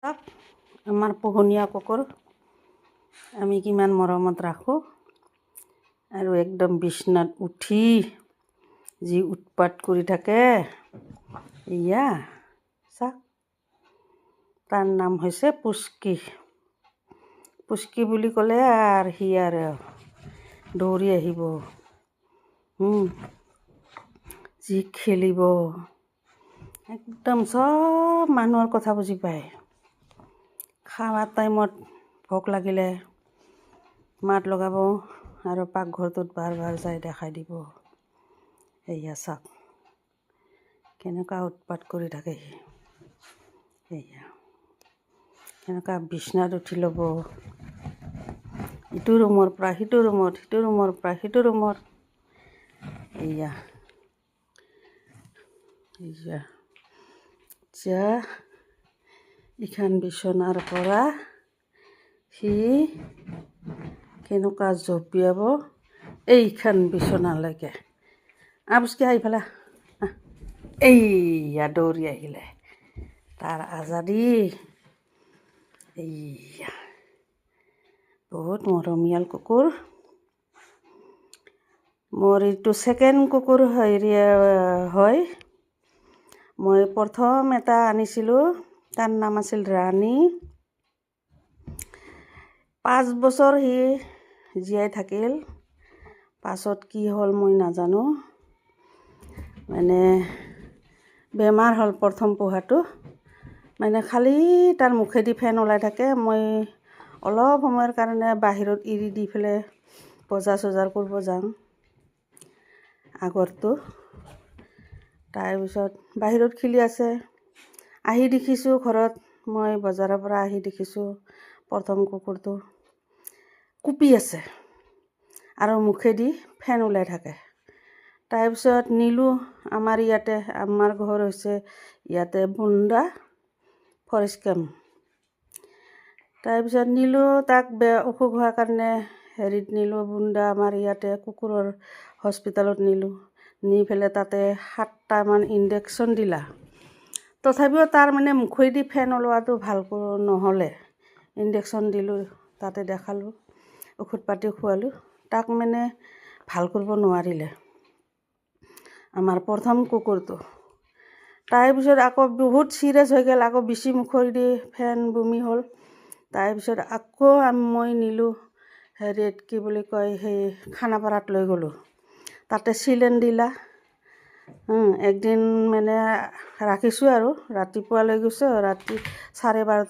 আমাৰ পোহনীয়া কুকুৰ আমি কিমান মৰমত ৰাখোঁ আৰু একদম বিছনাত উঠি যি উৎপাত কৰি থাকে এয়া চাওক তাৰ নাম হৈছে পুচকি পুচকি বুলি ক'লে আৰু সি আৰু দৌৰি আহিব যি খেলিব একদম চব মানুহৰ কথা বুজি পায় খাৱাৰ টাইমত ভোক লাগিলে মাত লগাব আৰু পাকঘৰটোত বাৰ বাৰ যাই দেখাই দিব এয়া চাওক কেনেকুৱা উৎপাত কৰি থাকে সি এয়া কেনেকুৱা বিছনাত উঠি ল'ব ইটো ৰুমৰ পৰা সিটো ৰুমত সিটো ৰুমৰ পৰা সিটো ৰুমত এয়া যা ইখন বিচনাৰ পৰা সি কেনেকুৱা জঁপিয়াব এইখন বিচনালৈকে পুচকি আহি এইয়া দৌৰি আহিলে তাৰ আজাদী এইয়া বহুত মৰমীয়াল কুকুৰ মোৰ এইটো ছেকেণ্ড কুকুৰ হয় মই প্ৰথম এটা আনিছিলোঁ তাৰ নাম আছিল ৰাণী 5 বছৰ সি জীয়াই থাকিল পাছত কি হ'ল মই নাজানো মানে বেমাৰ হ'ল প্ৰথম পোহাটো মানে খালি তাৰ মুখেদি ফেন ওলাই থাকে মই অলপ সময়ৰ কাৰণে বাহিৰত এৰি দি পেলাই বজাৰ চজাৰ কৰিব যাওঁ আগৰটো তাৰপিছত বাহিৰত খেলি আছে আহি দেখিছোঁ ঘৰত মই বজাৰৰ পৰা আহি দেখিছোঁ প্ৰথম কুকুৰটো কুপি আছে আৰু মুখেদি ফেন ওলাই থাকে তাৰপিছত নিলোঁ আমাৰ ঘৰ হৈছে ইয়াতে বুন্দা ফৰেষ্ট কেম্প তাৰপিছত নিলোঁ তাক অসুখ হোৱাৰ কাৰণে হেৰিত নিলোঁ বুন্দা আমাৰ ইয়াতে কুকুৰৰ হস্পিটেলত নিলোঁ নি পেলাই তাতে 7টামান ইনজেকশ্যন দিলা তথাপিও তাৰ মানে মুখেদি ফেন ওলোৱাটো ভালকৈ নহ'লে ইনজেকশ্যন দিলোঁ তাতে দেখালোঁ ঔষধ পাতি খোৱালোঁ তাক মানে ভাল কৰিব নোৱাৰিলে আমাৰ প্ৰথম কুকুৰটো তাৰপিছত আকৌ বহুত চিৰিয়াছ হৈ গ'ল আকৌ বেছি মুখেদি ফেন বমি হ'ল তাৰপিছত আকৌ মই নিলোঁ হেৰিত কি বুলি কয় সেই খানাপাৰাত লৈ গ'লোঁ তাতে চিলেন দিলা একদিন মানে ৰাখিছোঁ আৰু ৰাতিপুৱা লৈ গৈছোঁ ৰাতি 12:30